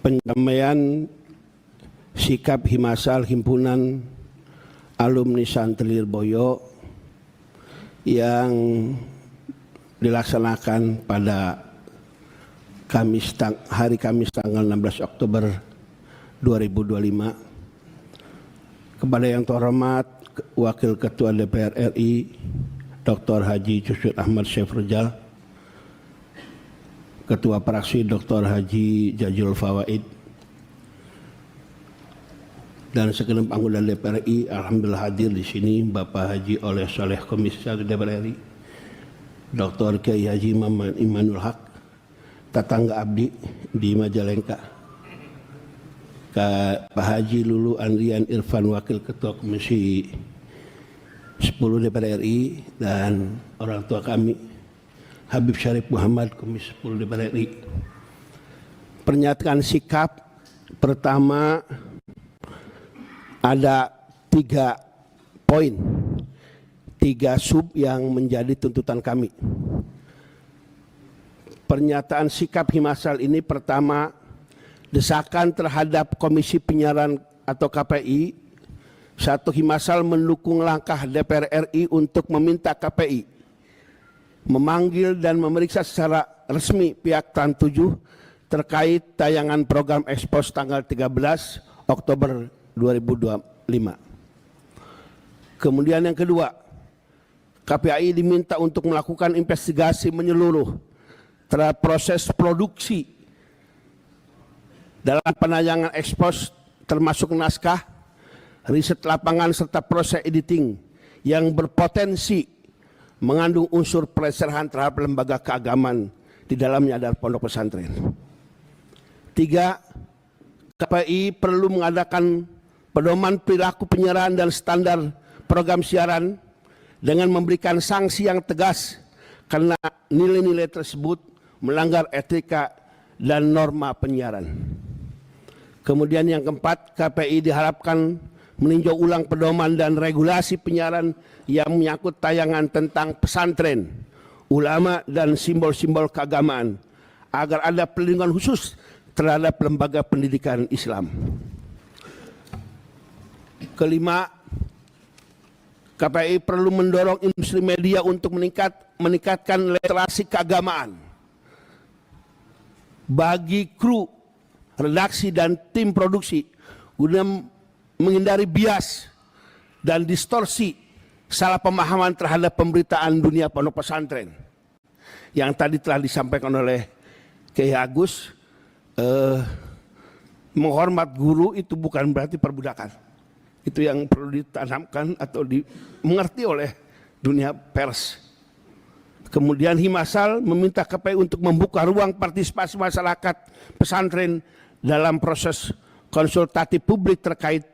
penyampaian sikap Himasal Himpunan Alumni Santri Lirboyo yang dilaksanakan pada hari Kamis tanggal 16 Oktober 2025 kepada yang terhormat Wakil Ketua DPR RI Dr. Haji Cucut Ahmad Syafrujal, Ketua Praksi Dr. Haji Jajul Fawaid, dan segenap anggota DPR RI. Alhamdulillah hadir di sini Bapak Haji Oleh Soleh Komisi 1 DPR RI, Dr. Kiai Haji Muhammad Imanul Haq, tetangga abdi di Majalengka, Pak Haji Lulu Andrian Irfan Wakil Ketua Komisi 10 DPR RI, dan orang tua kami Habib Syarif Muhammad Komisi 10 DPR RI. Pernyataan sikap pertama ada 3 poin, 3 sub yang menjadi tuntutan kami. Pernyataan sikap Himasal ini pertama, desakan terhadap Komisi Penyiaran atau KPI. Satu, Himasal mendukung langkah DPR RI untuk meminta KPI memanggil dan memeriksa secara resmi pihak Trans 7 terkait tayangan program Expose tanggal 13 Oktober 2025. Kemudian yang kedua, KPI diminta untuk melakukan investigasi menyeluruh terhadap proses produksi dalam penayangan Expose, termasuk naskah, riset lapangan serta proses editing yang berpotensi mengandung unsur pelecehan terhadap lembaga keagamaan di dalamnya adalah pondok pesantren. 3, KPI perlu mengadakan pedoman perilaku penyiaran dan standar program siaran dengan memberikan sanksi yang tegas karena nilai-nilai tersebut melanggar etika dan norma penyiaran. Kemudian yang keempat, KPI diharapkan meninjau ulang pedoman dan regulasi penyiaran yang menyangkut tayangan tentang pesantren, ulama, dan simbol-simbol keagamaan agar ada perlindungan khusus terhadap lembaga pendidikan Islam. Kelima, KPI perlu mendorong industri media untuk meningkatkan literasi keagamaan bagi kru, redaksi, dan tim produksi guna menghindari bias dan distorsi salah pemahaman terhadap pemberitaan dunia pondok pesantren. Yang tadi telah disampaikan oleh Kiai Agus, menghormat guru itu bukan berarti perbudakan. Itu yang perlu ditanamkan atau dimengerti oleh dunia pers. Kemudian Himasal meminta KPI untuk membuka ruang partisipasi masyarakat pesantren dalam proses konsultatif publik terkait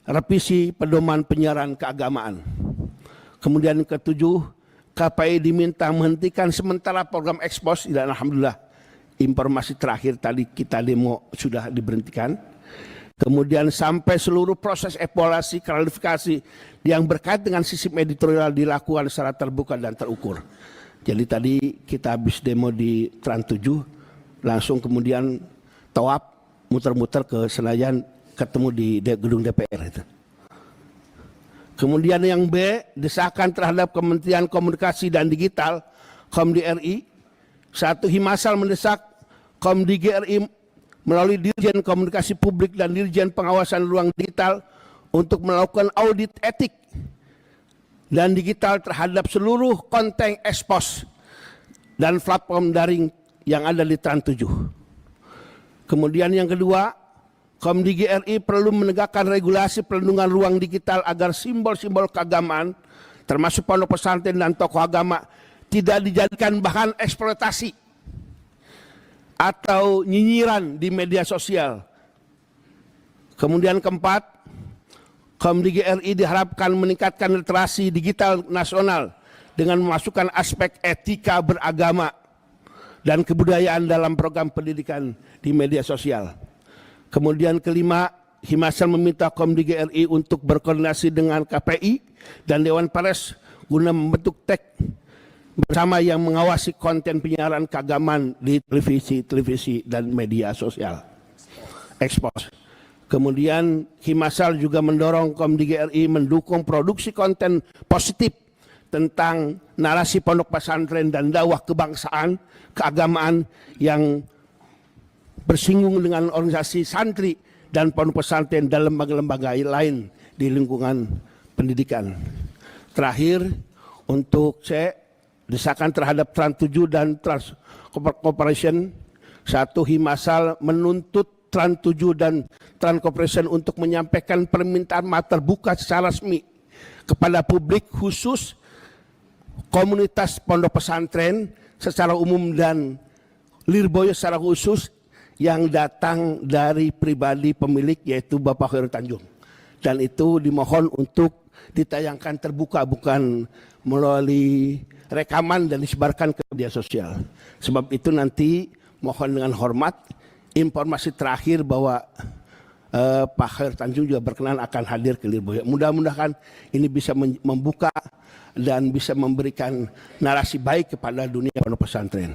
revisi pedoman penyiaran keagamaan. Kemudian yang ketujuh, KPI diminta menghentikan sementara program Expose, dan alhamdulillah informasi terakhir tadi kita demo sudah diberhentikan. Kemudian sampai seluruh proses evaluasi klarifikasi yang berkait dengan sistem editorial dilakukan secara terbuka dan terukur. Jadi tadi kita habis demo di Trans 7, langsung kemudian tawaf muter-muter ke Senayan, ketemu di gedung DPR itu. Kemudian yang B, desakan terhadap Kementerian Komunikasi dan Digital Komdi RI. Satu, Himasal mendesak Komdi GRI melalui Dirjen Komunikasi Publik dan Dirjen Pengawasan Ruang Digital untuk melakukan audit etik dan digital terhadap seluruh konten Expose dan platform daring yang ada di Trans 7. Kemudian yang kedua, Komdi GRI perlu menegakkan regulasi perlindungan ruang digital agar simbol-simbol keagamaan termasuk pondok pesantren dan tokoh agama tidak dijadikan bahan eksploitasi atau nyinyiran di media sosial. Kemudian keempat, Komdi GRI diharapkan meningkatkan literasi digital nasional dengan memasukkan aspek etika beragama dan kebudayaan dalam program pendidikan di media sosial. Kemudian kelima, Himasal meminta Komdi GRI untuk berkoordinasi dengan KPI dan Dewan Pers guna membentuk TEK bersama yang mengawasi konten penyiaran keagamaan di televisi dan media sosial. ekspos. Kemudian Himasal juga mendorong Komdi.GRI mendukung produksi konten positif tentang narasi pondok pesantren dan dakwah kebangsaan, keagamaan yang bersinggung dengan organisasi santri dan pondok pesantren dan lembaga-lembaga lain di lingkungan pendidikan. Terakhir, untuk desakan terhadap Trans 7 dan Trans Corporation, satu, Himasal menuntut Trans 7 dan Trans Corporation untuk menyampaikan permintaan maaf terbuka secara resmi kepada publik, khusus komunitas pondok pesantren secara umum dan Lirboyo secara khusus, yang datang dari pribadi pemilik yaitu Bapak Khairul Tanjung. Dan itu dimohon untuk ditayangkan terbuka, bukan melalui rekaman dan disebarkan ke media sosial. Sebab itu nanti mohon dengan hormat, informasi terakhir bahwa Pak Khairul Tanjung juga berkenan akan hadir ke Lirboyo. Mudah-mudahan ini bisa membuka dan bisa memberikan narasi baik kepada dunia pondok pesantren.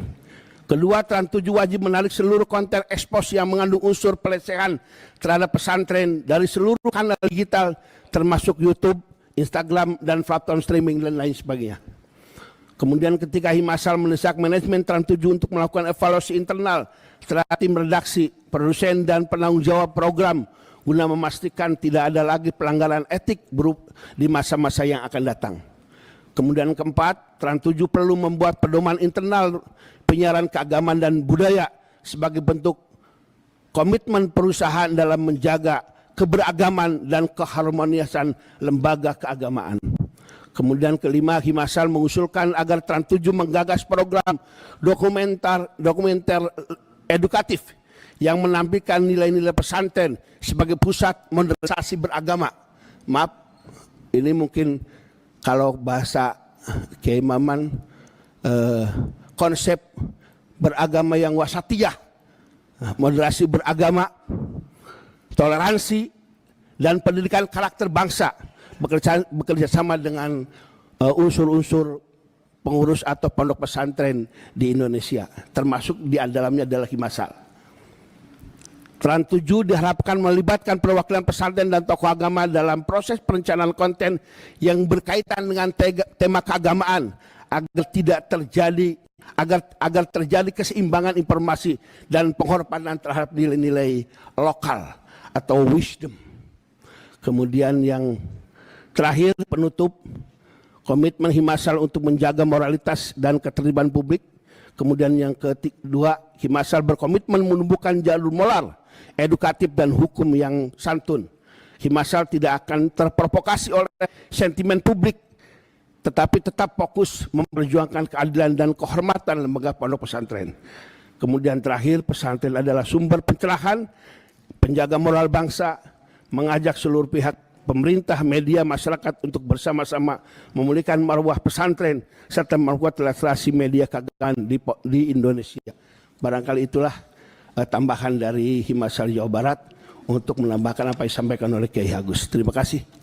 Kedua, Trans 7 wajib menarik seluruh konten ekspos yang mengandung unsur pelecehan terhadap pesantren dari seluruh kanal digital, termasuk YouTube, Instagram, dan platform streaming dan lain sebagainya. Kemudian ketika Himasal mendesak manajemen Trans 7 untuk melakukan evaluasi internal terhadap tim redaksi, produsen, dan penanggung jawab program guna memastikan tidak ada lagi pelanggaran etik buruk di masa-masa yang akan datang. Kemudian keempat, Trans 7 perlu membuat pedoman internal penyiaran keagamaan dan budaya sebagai bentuk komitmen perusahaan dalam menjaga keberagaman dan keharmonisan lembaga keagamaan. Kemudian kelima, Himasal mengusulkan agar Trans 7 menggagas program dokumenter edukatif yang menampilkan nilai-nilai pesantren sebagai pusat modernisasi beragama. Maaf, ini mungkin kalau bahasa Kiai Maman, konsep beragama yang wasatiyah, moderasi beragama, toleransi, dan pendidikan karakter bangsa, bekerja sama dengan unsur-unsur pengurus atau pondok pesantren di Indonesia, termasuk di dalamnya adalah Himasal. Trans 7 diharapkan melibatkan perwakilan pesantren dan tokoh agama dalam proses perencanaan konten yang berkaitan dengan tema keagamaan agar terjadi keseimbangan informasi dan penghormatan terhadap nilai-nilai lokal atau wisdom. Kemudian yang terakhir, penutup, komitmen Himasal untuk menjaga moralitas dan ketertiban publik. Kemudian yang kedua, Himasal berkomitmen menumbuhkan jalur moral, edukatif, dan hukum yang santun. Himasal tidak akan terprovokasi oleh sentimen publik, tetapi tetap fokus memperjuangkan keadilan dan kehormatan lembaga pondok pesantren. Kemudian terakhir, pesantren adalah sumber pencerahan, penjaga moral bangsa, mengajak seluruh pihak, pemerintah, media, masyarakat untuk bersama-sama memulihkan marwah pesantren serta memperkuat literasi media keagamaan di Indonesia. Barangkali itulah tambahan dari Himasal Jawa Barat untuk menambahkan apa yang disampaikan oleh Kiai Agus. Terima kasih.